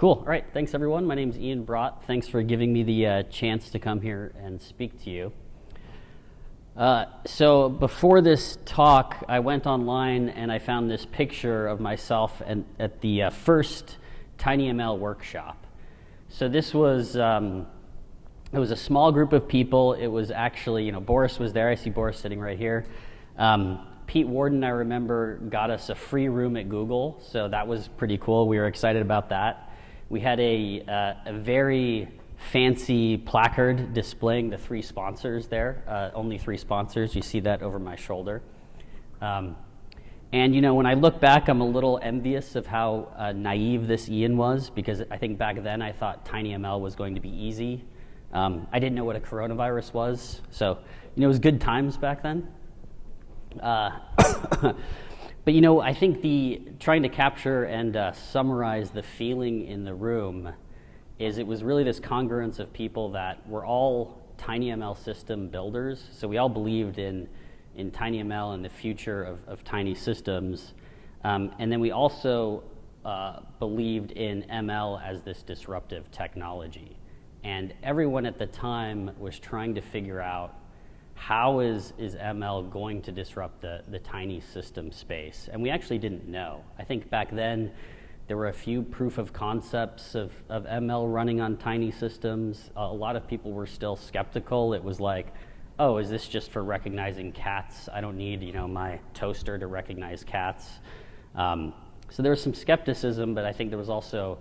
Cool. All right. Thanks, everyone. My name's Ian Bratt. Thanks for giving me the chance to come here and speak to you. So before this talk, I went online and I found this picture of myself at the first tinyML workshop. So this was it was a small group of people. It was actually, Boris was there. I see Boris sitting right here. Pete Warden, I remember, got us a free room at Google, so that was pretty cool. We were excited about that. We had a very fancy placard displaying the three sponsors there, only three sponsors. You see that over my shoulder. And when I look back, I'm a little envious of how naive this Ian was, because I think back then I thought tinyML was going to be easy. I didn't know what a coronavirus was, so it was good times back then. But I think trying to capture and summarize the feeling in the room is it was really this congruence of people that were all tinyML system builders. So we all believed in tinyML and the future of tiny systems. And then we also believed in ML as this disruptive technology. And everyone at the time was trying to figure out, how is ML going to disrupt the tiny system space? And we actually didn't know. I think back then there were a few proof of concepts of ML running on tiny systems. A lot of people were still skeptical. It was like, oh, is this just for recognizing cats? I don't need my toaster to recognize cats. So there was some skepticism, but I think there was also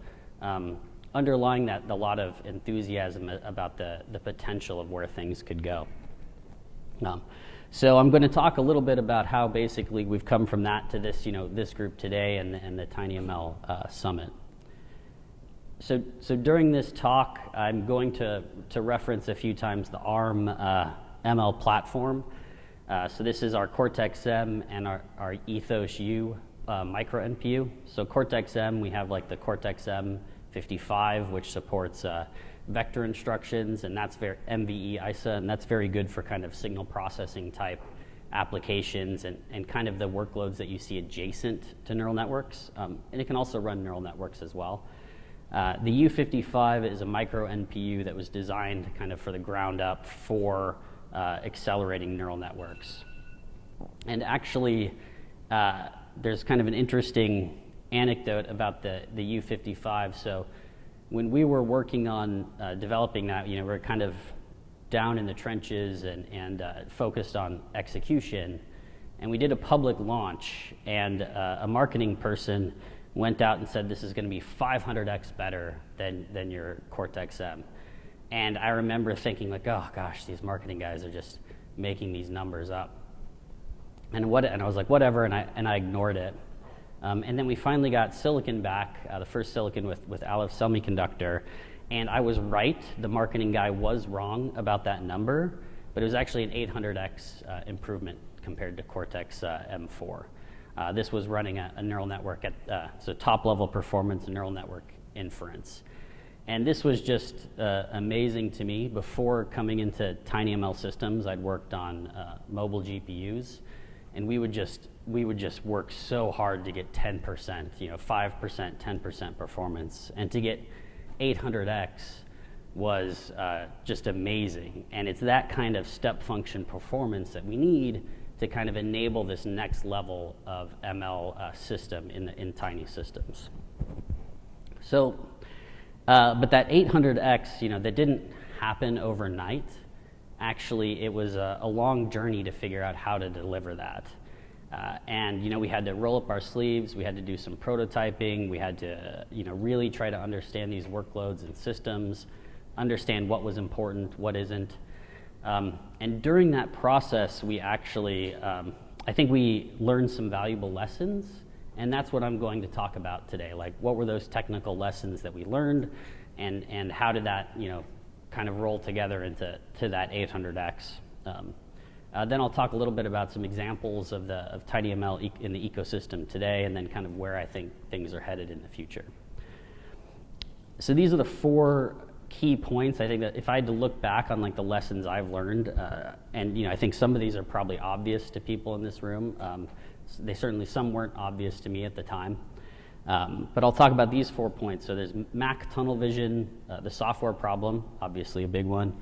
underlying that a lot of enthusiasm about the potential of where things could go. So I'm going to talk a little bit about how basically we've come from that to this, this group today and the tinyML summit. So during this talk, I'm going to reference a few times the ARM ML platform. So this is our Cortex-M and our Ethos-U micro NPU. So Cortex-M, we have like the Cortex-M 55, which supports vector instructions, and that's very MVE ISA, and that's very good for kind of signal processing type applications and kind of the workloads that you see adjacent to neural networks. And it can also run neural networks as well. The U55 is a micro NPU that was designed kind of for the ground up for accelerating neural networks. And actually, there's kind of an interesting anecdote about the U55. So when we were working on developing that, we're kind of down in the trenches and focused on execution. And we did a public launch, and a marketing person went out and said, this is going to be 500x better than your Cortex-M. And I remember thinking like, oh gosh, these marketing guys are just making these numbers up. And I was like, whatever, and I ignored it. And then we finally got silicon back, the first silicon with Aleph Semiconductor, and I was right. The marketing guy was wrong about that number, but it was actually an 800x improvement compared to Cortex-M4. This was running a neural network so top-level performance and neural network inference. And this was just amazing to me. Before coming into tinyML systems, I'd worked on mobile GPUs, and we would just work so hard to get 10%, 5%, 10% performance. And to get 800x was just amazing. And it's that kind of step function performance that we need to kind of enable this next level of ML system in tiny systems. So, but that 800x, that didn't happen overnight. Actually, it was a long journey to figure out how to deliver that. And we had to roll up our sleeves, we had to do some prototyping, we had to really try to understand these workloads and systems, understand what was important, what isn't. And during that process, we actually, I think we learned some valuable lessons, and that's what I'm going to talk about today. Like, what were those technical lessons that we learned, and how did that kind of roll together into that 800x. Then I'll talk a little bit about some examples of tinyML in the ecosystem today, and then kind of where I think things are headed in the future. So these are the 4 key points. I think that if I had to look back on like the lessons I've learned, and I think some of these are probably obvious to people in this room. Some weren't obvious to me at the time. But I'll talk about these 4 points. So there's Mac tunnel vision, the software problem, obviously a big one,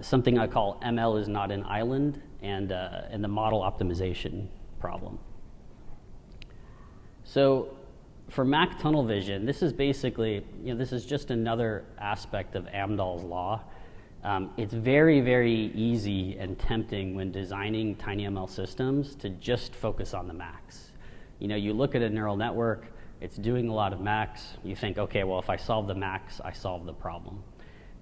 something I call ML is not an island, and the model optimization problem. So for Mac tunnel vision, this is basically, this is just another aspect of Amdahl's law. It's very, very easy and tempting when designing tinyML systems to just focus on the Macs. You look at a neural network, it's doing a lot of Macs, you think, okay, well, if I solve the Macs, I solve the problem.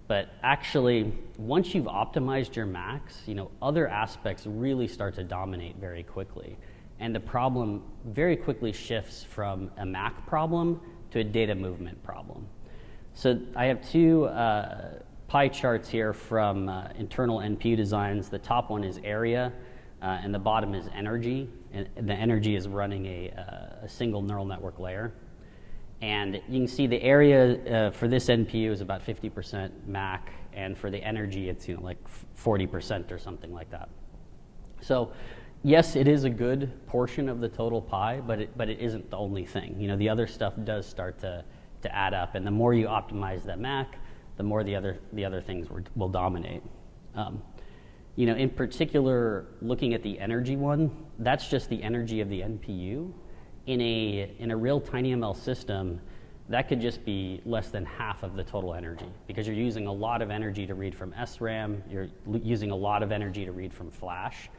But actually, once you've optimized your Macs, other aspects really start to dominate very quickly. And the problem very quickly shifts from a Mac problem to a data movement problem. So I have two pie charts here from internal NPU designs. The top one is area, and the bottom is energy. And the energy is running a single neural network layer. And you can see the area for this NPU is about 50% Mac, and for the energy, it's like 40% or something like that. So yes, it is a good portion of the total pie, but it isn't the only thing. The other stuff does start to add up, and the more you optimize that Mac, the more the other things will dominate. In particular, looking at the energy one, that's just the energy of the NPU. In a real tinyML system, that could just be less than half of the total energy, because you're using a lot of energy to read from SRAM, you're using a lot of energy to read from Flash.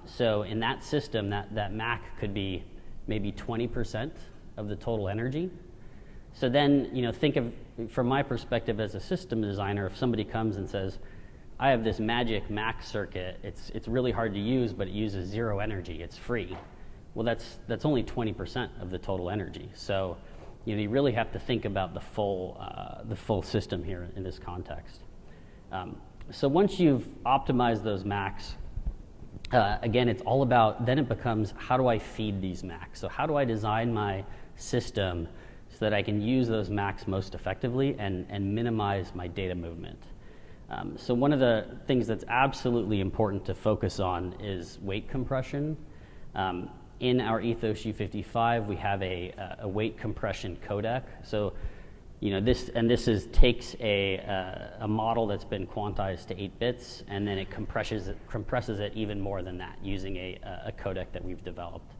So in that system, that Mac could be maybe 20% of the total energy. So then, think of, from my perspective as a system designer, if somebody comes and says, I have this magic Mac circuit, it's really hard to use, but it uses 0 energy, it's free. Well, that's only 20% of the total energy. So, you really have to think about the full system here in this context. So once you've optimized those Macs, again, it's all about, then it becomes, how do I feed these Macs? So how do I design my system so that I can use those Macs most effectively and minimize my data movement? So one of the things that's absolutely important to focus on is weight compression. In our Ethos U55, we have a weight compression codec. So, this takes a model that's been quantized to 8 bits, and then it compresses it even more than that using a codec that we've developed.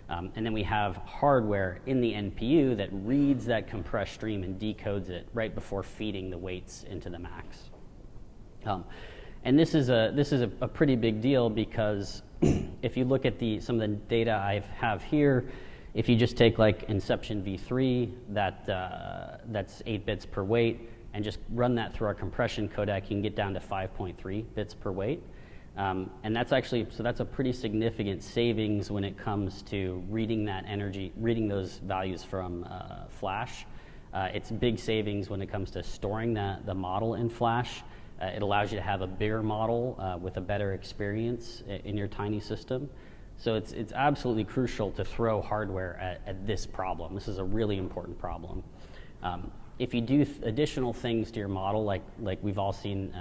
And then we have hardware in the NPU that reads that compressed stream and decodes it right before feeding the weights into the Macs. And this is a pretty big deal, because if you look at some of the data I have here, if you just take like Inception v3, that's 8 bits per weight, and just run that through our compression codec, you can get down to 5.3 bits per weight. And that's a pretty significant savings when it comes to reading those values from Flash. It's big savings when it comes to storing the model in Flash. It allows you to have a bigger model with a better experience in your tiny system. So it's absolutely crucial to throw hardware at this problem. This is a really important problem. If you do additional things to your model, like we've all seen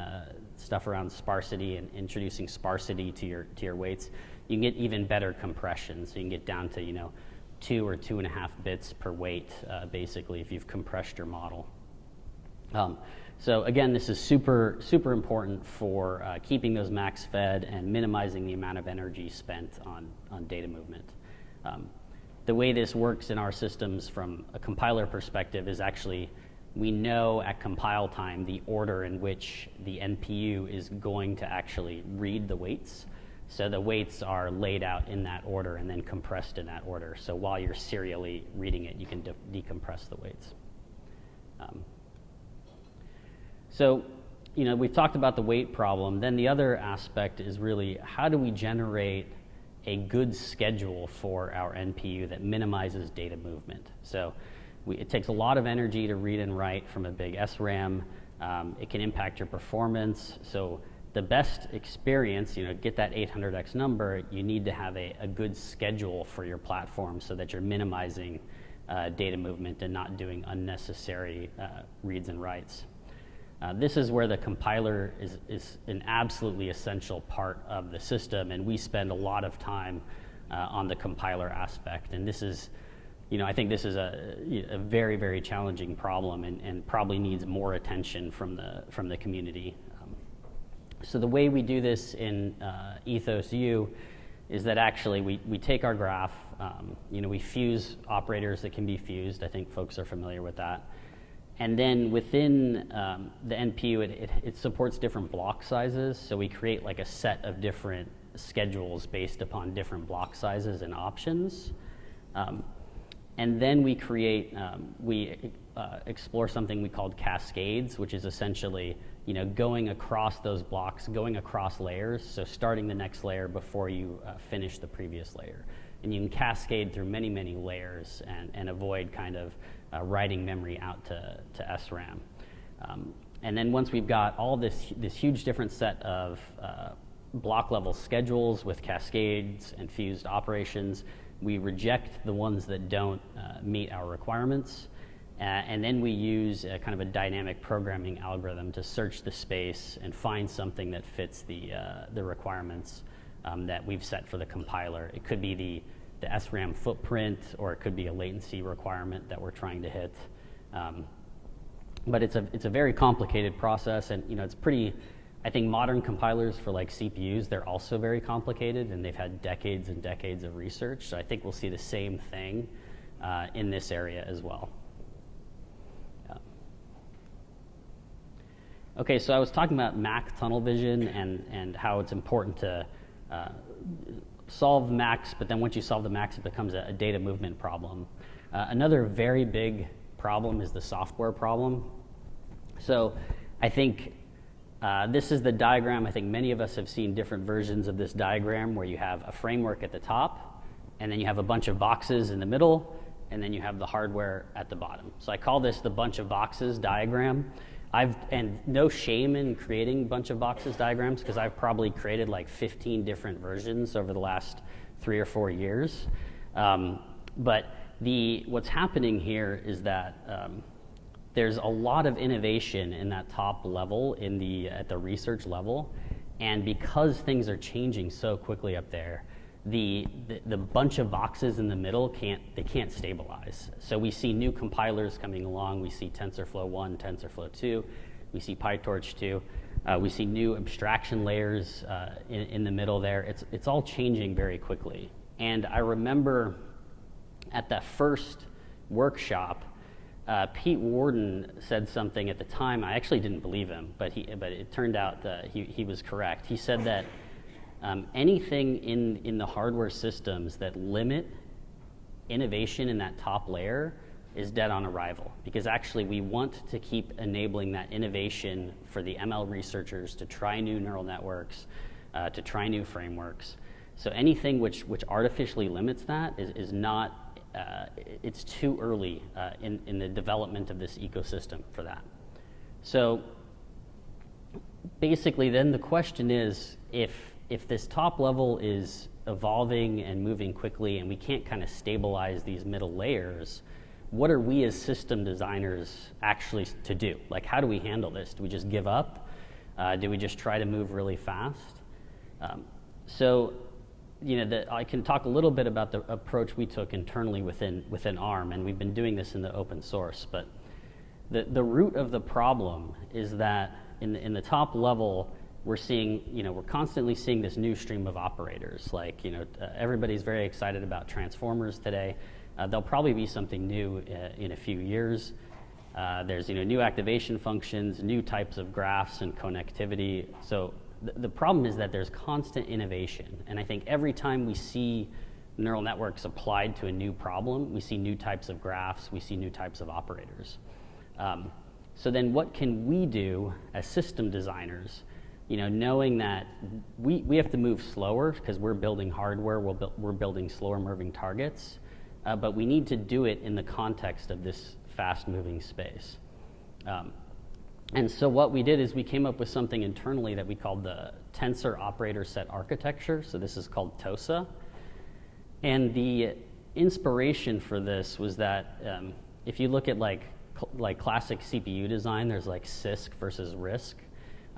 stuff around sparsity and introducing sparsity to your weights, you can get even better compression. So you can get down to 2 or 2.5 bits per weight, basically, if you've compressed your model. So again, this is super, super important for keeping those Macs fed and minimizing the amount of energy spent on data movement. The way this works in our systems from a compiler perspective is actually, we know at compile time the order in which the NPU is going to actually read the weights. So the weights are laid out in that order and then compressed in that order. So while you're serially reading it, you can decompress the weights. So, we've talked about the weight problem. Then the other aspect is really, how do we generate a good schedule for our NPU that minimizes data movement? So it takes a lot of energy to read and write from a big SRAM. It can impact your performance. So the best experience, get that 800x number, you need to have a good schedule for your platform so that you're minimizing data movement and not doing unnecessary reads and writes. This is where the compiler is an absolutely essential part of the system, and we spend a lot of time on the compiler aspect. And this is I think this is a very, very challenging problem and probably needs more attention from the community. So the way we do this in Ethos U is that actually we take our graph, we fuse operators that can be fused. I think folks are familiar with that. And then within the NPU, it supports different block sizes. So we create like a set of different schedules based upon different block sizes and options. And then we explore something we called cascades, which is essentially, going across those blocks, going across layers. So starting the next layer before you finish the previous layer. And you can cascade through many, many layers and avoid kind of writing memory out to SRAM. And then once we've got all this huge different set of block level schedules with cascades and fused operations, we reject the ones that don't meet our requirements. And then we use a kind of a dynamic programming algorithm to search the space and find something that fits the requirements that we've set for the compiler. It could be the SRAM footprint, or it could be a latency requirement that we're trying to hit. But it's a very complicated process, and it's pretty. I think modern compilers for like CPUs, they're also very complicated, and they've had decades and decades of research. So I think we'll see the same thing in this area as well. Okay, so I was talking about MAC tunnel vision and how it's important to solve MACs, but then once you solve the MACs, it becomes a data movement problem. Another very big problem is the software problem. So I think this is the diagram. I think many of us have seen different versions of this diagram where you have a framework at the top, and then you have a bunch of boxes in the middle, and then you have the hardware at the bottom. So I call this the bunch of boxes diagram. And no shame in creating a bunch of boxes diagrams, because I've probably created like 15 different versions over the last 3 or 4 years. But what's happening here is that there's a lot of innovation in that top level at the research level, and because things are changing so quickly up there, the bunch of boxes in the middle can't stabilize. So we see new compilers coming along. We see TensorFlow 1, TensorFlow 2. We see PyTorch 2. We see new abstraction layers in the middle there. It's all changing very quickly. And I remember at that first workshop, Pete Warden said something at the time. I actually didn't believe him, but it turned out that he was correct. He said that anything in the hardware systems that limit innovation in that top layer is dead on arrival, because actually we want to keep enabling that innovation for the ML researchers to try new neural networks, to try new frameworks. So anything which artificially limits that is not, it's too early in the development of this ecosystem for that. So basically then the question is, if this top level is evolving and moving quickly and we can't kind of stabilize these middle layers, what are we as system designers actually to do? Like, how do we handle this? Do we just give up? Do we just try to move really fast? I can talk a little bit about the approach we took internally within ARM, and we've been doing this in the open source, but the root of the problem is that in the top level, we're constantly seeing this new stream of operators. Like, everybody's very excited about transformers today. There'll probably be something new in a few years. There's, new activation functions, new types of graphs and connectivity. So the problem is that there's constant innovation. And I think every time we see neural networks applied to a new problem, we see new types of graphs, we see new types of operators. So then what can we do as system designers, knowing that we have to move slower because we're building hardware, we're building slower moving targets, but we need to do it in the context of this fast moving space. And so what we did is we came up with something internally that we called the Tensor Operator Set Architecture. So this is called TOSA. And the inspiration for this was that if you look at like classic CPU design, there's like CISC versus RISC.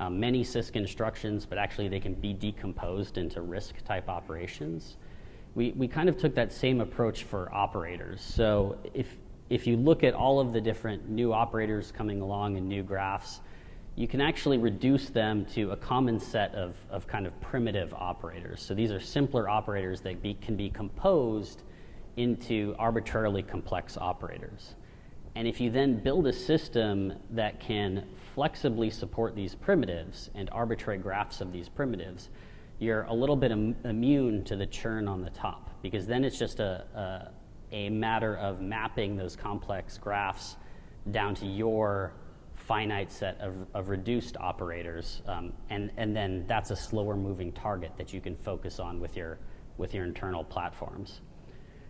Many CISC instructions, but actually they can be decomposed into RISC type operations. we kind of took that same approach for operators. So if you look at all of the different new operators coming along in new graphs, you can actually reduce them to a common set of kind of primitive operators. So these are simpler operators that can be composed into arbitrarily complex operators. And if you then build a system that can flexibly support these primitives and arbitrary graphs of these primitives, you're a little bit immune to the churn on the top, because then it's just a matter of mapping those complex graphs down to your finite set of reduced operators, and then that's a slower moving target that you can focus on with your internal platforms.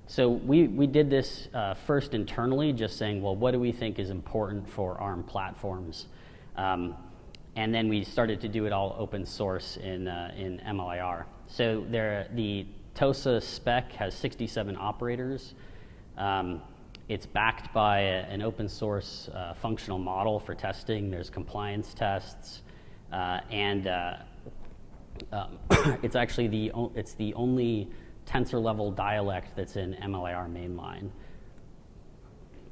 So we did this first internally, just saying, well, what do we think is important for ARM platforms? And then we started to do it all open source in MLIR. So the TOSA spec has 67 operators. It's backed by an open source functional model for testing. There's compliance tests, and it's actually the only tensor level dialect that's in MLIR mainline.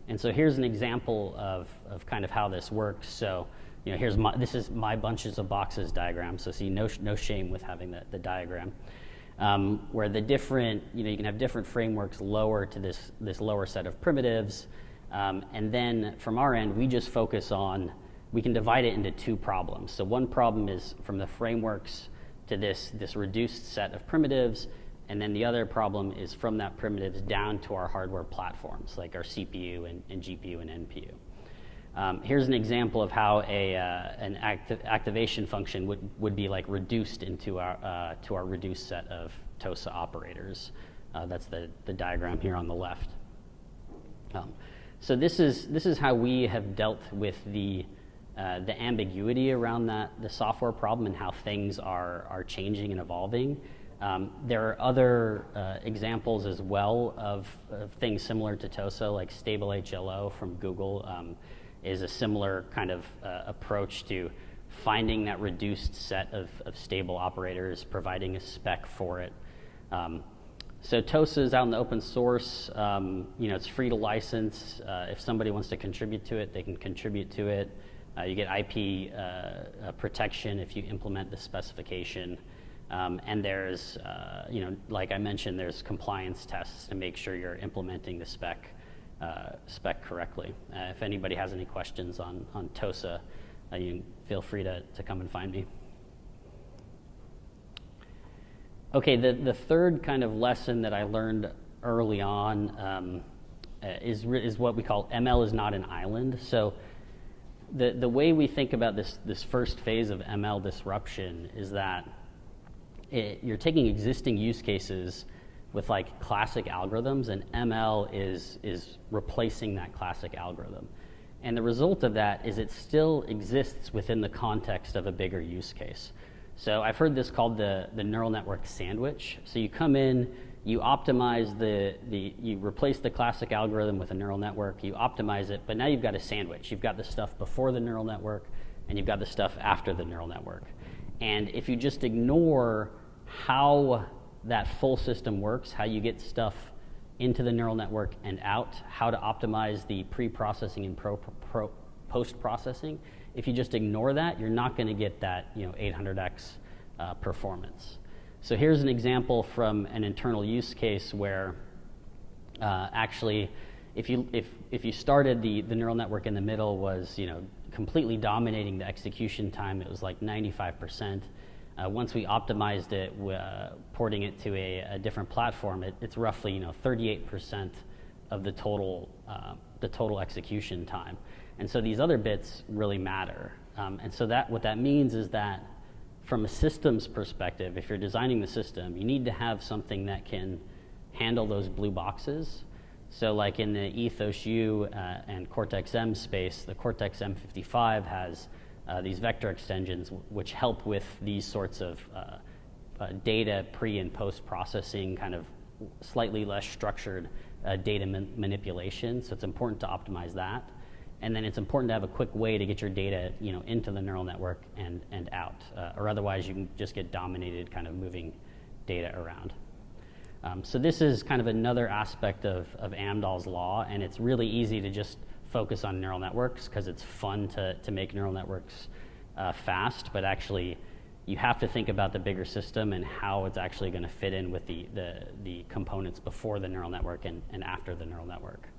And so here's an example of kind of how this works. So this is my bunches of boxes diagram. So see, no shame with having the diagram. Where the different, you can have different frameworks lower to this lower set of primitives. And then from our end, we just focus on, we can divide it into two problems. So one problem is from the frameworks to this reduced set of primitives. And then the other problem is from that primitives down to our hardware platforms, like our CPU and GPU and NPU. Here's an example of how an activation function would be like reduced into our reduced set of TOSA operators. That's the diagram here on the left. So this is how we have dealt with the ambiguity around the software problem and how things are changing and evolving. There are other examples as well of things similar to TOSA, like Stable HLO from Google. Is a similar kind of approach to finding that reduced set of stable operators, providing a spec for it. So TOSA is out in the open source. It's free to license. If somebody wants to contribute to it, they can contribute to it. You get IP protection if you implement the specification. And there's, like I mentioned, there's compliance tests to make sure you're implementing the spec correctly. If anybody has any questions on TOSA, you can feel free to come and find me. Okay, the third kind of lesson that I learned early on is what we call ML is not an island. So the way we think about this first phase of ML disruption is that you're taking existing use cases with like classic algorithms, and ML is replacing that classic algorithm. And the result of that is it still exists within the context of a bigger use case. So I've heard this called the neural network sandwich. So you come in, you optimize you replace the classic algorithm with a neural network, you optimize it, but now you've got a sandwich. You've got the stuff before the neural network, and you've got the stuff after the neural network. And if you just ignore how that full system works, how you get stuff into the neural network and out, how to optimize the pre-processing and post-processing, if you just ignore that, you're not going to get that 800x performance. So here's an example from an internal use case where actually, if you started the neural network in the middle was completely dominating the execution time, it was like 95%. Once we optimized it, porting it to a different platform, it's roughly 38% of the total execution time. And so these other bits really matter. And so what that means is that from a systems perspective, if you're designing the system, you need to have something that can handle those blue boxes. So like in the Ethos-U and Cortex-M space, the Cortex-M55 has these vector extensions which help with these sorts of data pre and post processing, kind of slightly less structured data manipulation. So it's important to optimize that. And then it's important to have a quick way to get your data into the neural network and out, or otherwise you can just get dominated kind of moving data around. So this is kind of another aspect of Amdahl's law, and it's really easy to just focus on neural networks because it's fun to make neural networks fast, but actually you have to think about the bigger system and how it's actually going to fit in with the components before the neural network and after the neural network.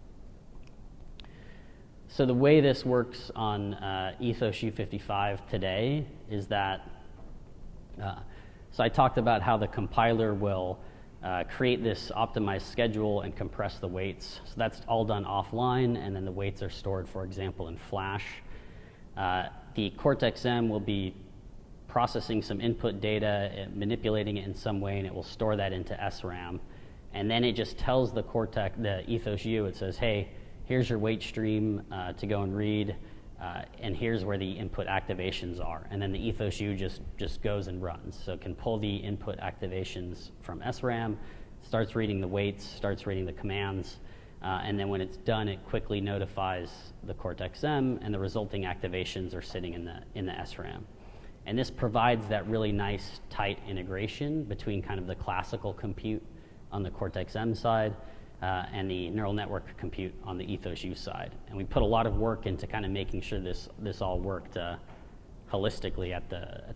So the way this works on Ethos U55 today is that, so I talked about how the compiler will create this optimized schedule and compress the weights. So that's all done offline, and then the weights are stored, for example, in Flash. The Cortex-M will be processing some input data, manipulating it in some way, and it will store that into SRAM. And then it just tells the Ethos U, it says, hey, here's your weight stream to go and read, and here's where the input activations are. And then the Ethos U just goes and runs. So it can pull the input activations from SRAM, starts reading the weights, starts reading the commands, and then when it's done, it quickly notifies the Cortex-M, and the resulting activations are sitting in the SRAM. And this provides that really nice, tight integration between kind of the classical compute on the Cortex-M side and the neural network compute on the Ethos U side. And we put a lot of work into kind of making sure this all worked holistically at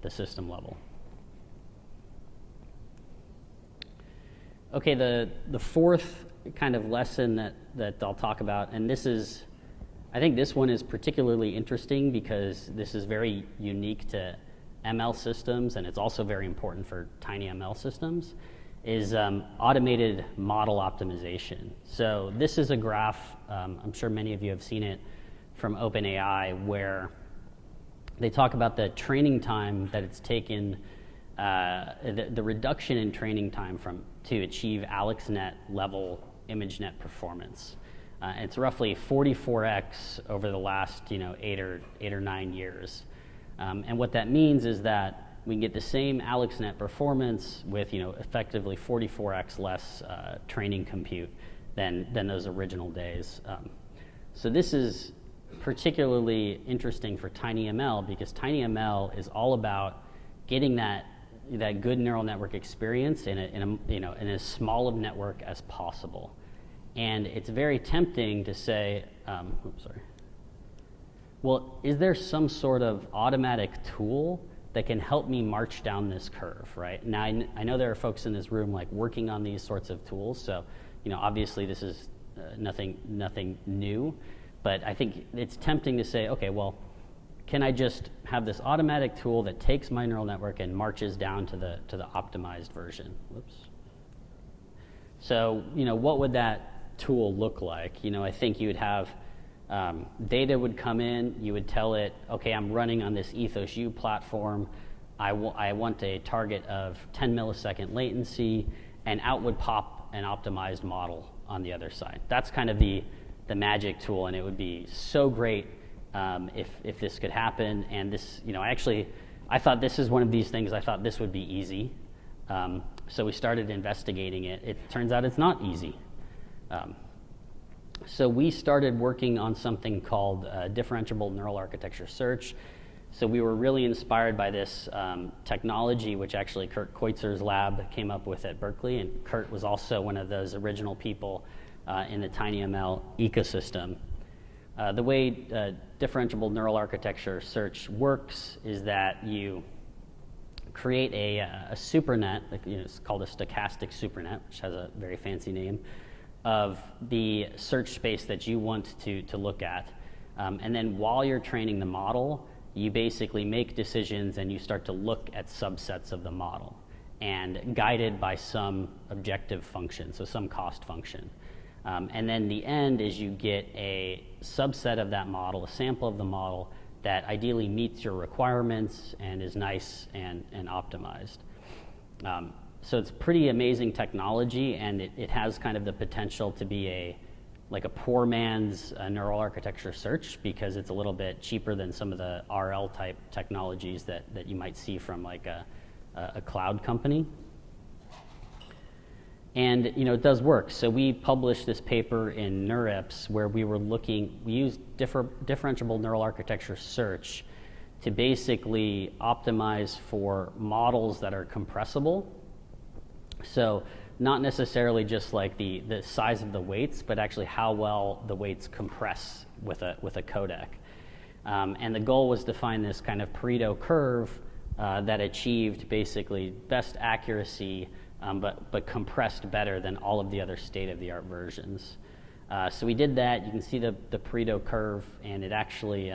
the system level. Okay, the fourth kind of lesson that I'll talk about, and I think this one is particularly interesting because this is very unique to ML systems, and it's also very important for tinyML systems, is automated model optimization. So this is a graph, I'm sure many of you have seen it from OpenAI, where they talk about the training time that it's taken, the reduction in training time to achieve AlexNet level ImageNet performance. It's roughly 44x over the last 8 or 9 years. And what that means is that we can get the same AlexNet performance with effectively 44x less training compute than those original days. So this is particularly interesting for tinyML because tinyML is all about getting that good neural network experience in as small of network as possible. And it's very tempting to say, well, is there some sort of automatic tool that can help me march down this curve, right? Now, I know there are folks in this room working on these sorts of tools, so obviously this is nothing new, but I think it's tempting to say, okay, well, can I just have this automatic tool that takes my neural network and marches down to the optimized version? Whoops. So, what would that tool look like? I think you would have data would come in, you would tell it, okay, I'm running on this Ethos U platform, I want a target of 10 millisecond latency, and out would pop an optimized model on the other side. That's kind of the magic tool, and it would be so great if this could happen. And this, I thought this is one of these things, I thought this would be easy. So we started investigating it. It turns out it's not easy. So we started working on something called differentiable neural architecture search. So we were really inspired by this technology, which actually Kurt Koitzer's lab came up with at Berkeley, and Kurt was also one of those original people in the tinyML ecosystem. The way differentiable neural architecture search works is that you create a supernet, it's called a stochastic supernet, which has a very fancy name, of the search space that you want to look at. And then while you're training the model, you basically make decisions and you start to look at subsets of the model and guided by some objective function, so some cost function. And then the end is you get a subset of that model, a sample of the model that ideally meets your requirements and is nice and optimized. So it's pretty amazing technology, and it has kind of the potential to be a poor man's neural architecture search because it's a little bit cheaper than some of the RL type technologies that you might see from a cloud company. And it does work. So we published this paper in NeurIPS where we used differentiable neural architecture search to basically optimize for models that are compressible. So not necessarily just like the size of the weights, but actually how well the weights compress with a codec. And the goal was to find this kind of Pareto curve that achieved basically best accuracy, but compressed better than all of the other state-of-the-art versions. So we did that. You can see the Pareto curve, and it actually,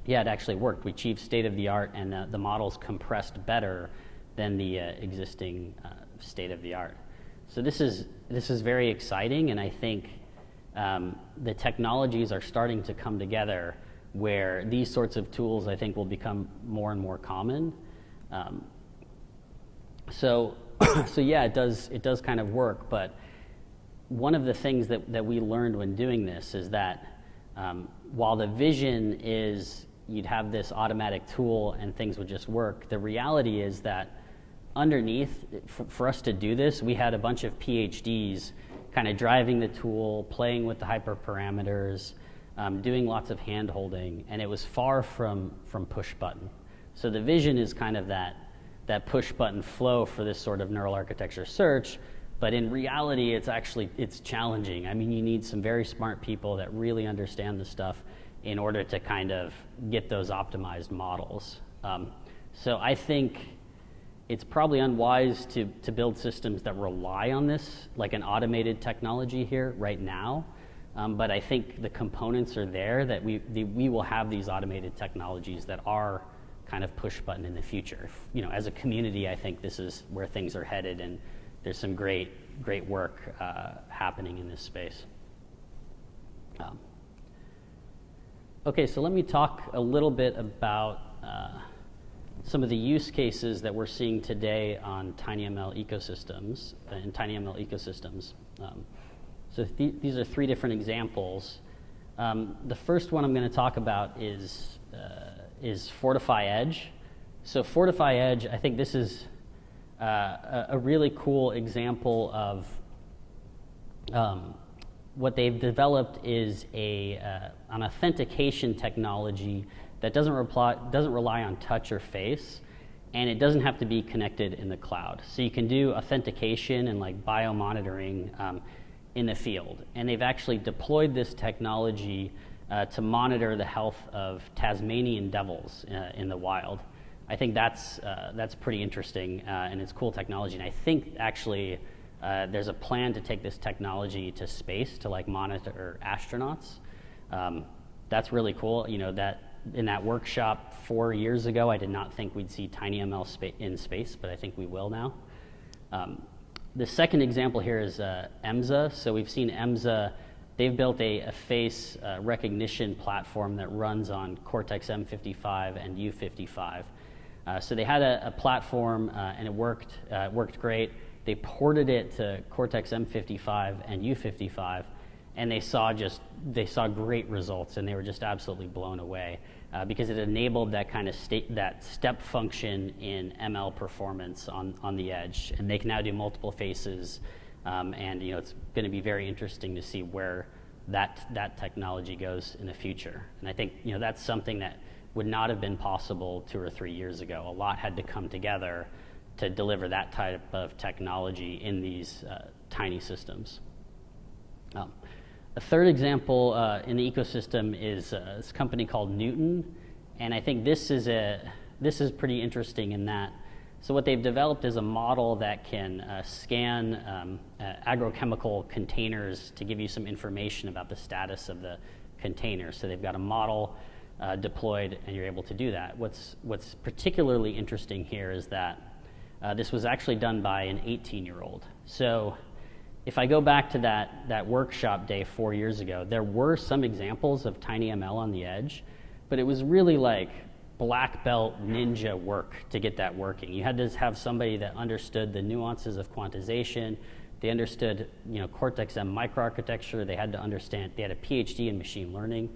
it actually worked. We achieved state-of-the-art, and the models compressed better than the existing state-of-the-art. So this is very exciting, and I think the technologies are starting to come together where these sorts of tools, I think, will become more and more common. So yeah, it does kind of work, but one of the things that we learned when doing this is that while the vision is you'd have this automatic tool and things would just work, the reality is that underneath, for us to do this, we had a bunch of PhDs kind of driving the tool, playing with the hyperparameters, doing lots of hand-holding, and it was far from push button. So the vision is kind of that push button flow for this sort of neural architecture search, but in reality, it's challenging. I mean, you need some very smart people that really understand the stuff in order to kind of get those optimized models. So I think it's probably unwise to build systems that rely on this, like an automated technology here right now. But I think the components are there that we will have these automated technologies that are kind of push button in the future. As a community, I think this is where things are headed, and there's some great work happening in this space. Okay, so let me talk a little bit about some of the use cases that we're seeing today on tinyML ecosystems, So these are three different examples. The first one I'm going to talk about is Fortify Edge. So Fortify Edge, I think this is a really cool example of what they've developed is an authentication technology that doesn't rely on touch or face, and it doesn't have to be connected in the cloud. So you can do authentication and like biomonitoring in the field. And they've actually deployed this technology to monitor the health of Tasmanian devils in the wild. I think that's pretty interesting, and it's cool technology. And I think actually there's a plan to take this technology to space to like monitor astronauts. That's really cool. That in that workshop 4 years ago, I did not think we'd see tinyML in space, but I think we will now. The second example here is EMSA. So we've seen EMSA, they've built a face recognition platform that runs on Cortex M55 and U55. So they had a platform and it worked great. They ported it to Cortex M55 and U55, and they saw great results, and they were just absolutely blown away because it enabled that kind of that step function in ML performance on the edge, and they can now do multiple faces, and it's going to be very interesting to see where that technology goes in the future. And I think that's something that would not have been possible 2 or 3 years ago. A lot had to come together to deliver that type of technology in these tiny systems. A third example in the ecosystem is this company called Newton, and I think this is pretty interesting in that. So what they've developed is a model that can scan agrochemical containers to give you some information about the status of the container. So they've got a model deployed, and you're able to do that. What's particularly interesting here is that this was actually done by an 18-year-old. So if I go back to that workshop day 4 years ago, there were some examples of tinyML on the edge, but it was really like black belt ninja work to get that working. You had to have somebody that understood the nuances of quantization. They understood Cortex-M microarchitecture. They had a PhD in machine learning.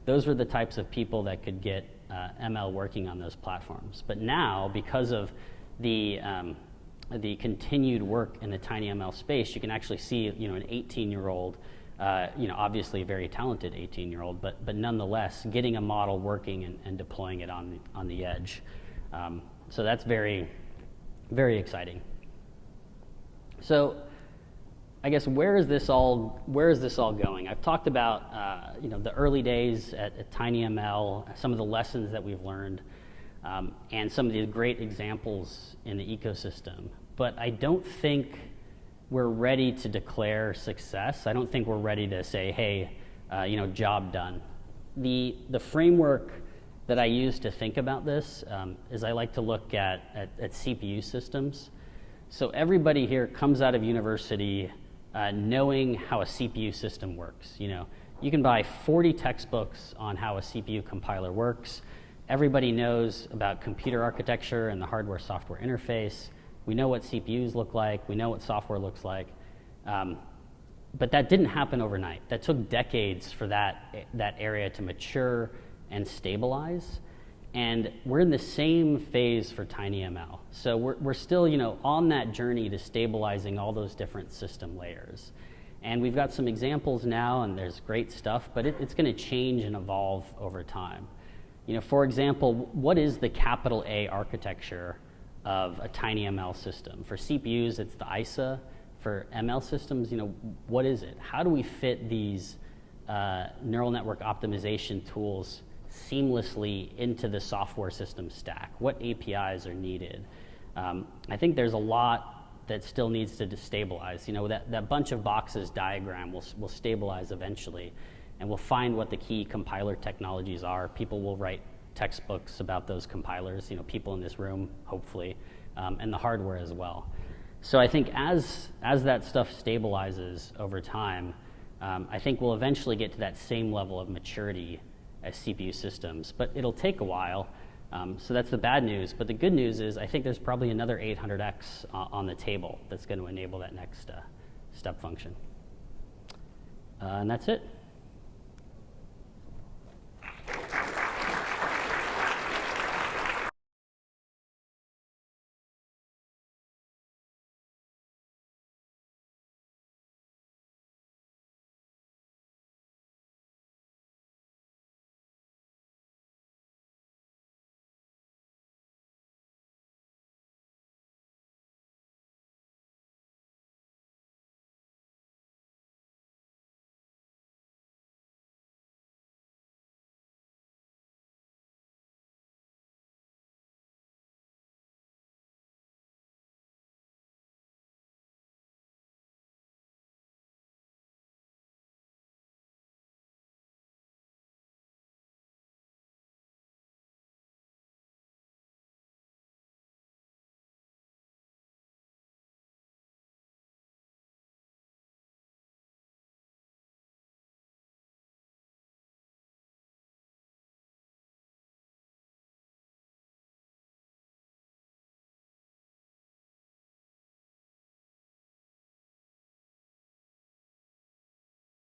Those were the types of people that could get ML working on those platforms. But now, because of the continued work in the tinyML space, you can actually see an 18-year-old, obviously a very talented 18-year-old, but nonetheless getting a model working and deploying it on the edge. So that's very, very exciting. So I guess where is this all going? I've talked about the early days at tinyML, some of the lessons that we've learned, and some of the great examples in the ecosystem. But I don't think we're ready to declare success. I don't think we're ready to say, hey, job done. The framework that I use to think about this is I like to look at CPU systems. So everybody here comes out of university knowing how a CPU system works. You can buy 40 textbooks on how a CPU compiler works. Everybody knows about computer architecture and the hardware-software interface. We know what CPUs look like. We know what software looks like. But that didn't happen overnight. That took decades for that area to mature and stabilize. And we're in the same phase for tinyML. So we're still, on that journey to stabilizing all those different system layers. And we've got some examples now, and there's great stuff, but it's going to change and evolve over time. For example, what is the capital A architecture of a tinyML system? For CPUs, it's the ISA. For ML systems, what is it? How do we fit these neural network optimization tools seamlessly into the software system stack? What APIs are needed? I think there's a lot that still needs to stabilize. That bunch of boxes diagram will stabilize eventually, and we'll find what the key compiler technologies are. People will write textbooks about those compilers, people in this room, hopefully, and the hardware as well. So I think as that stuff stabilizes over time, I think we'll eventually get to that same level of maturity as CPU systems, but it'll take a while. So that's the bad news. But the good news is I think there's probably another 800x on the table that's going to enable that next step function. And that's it.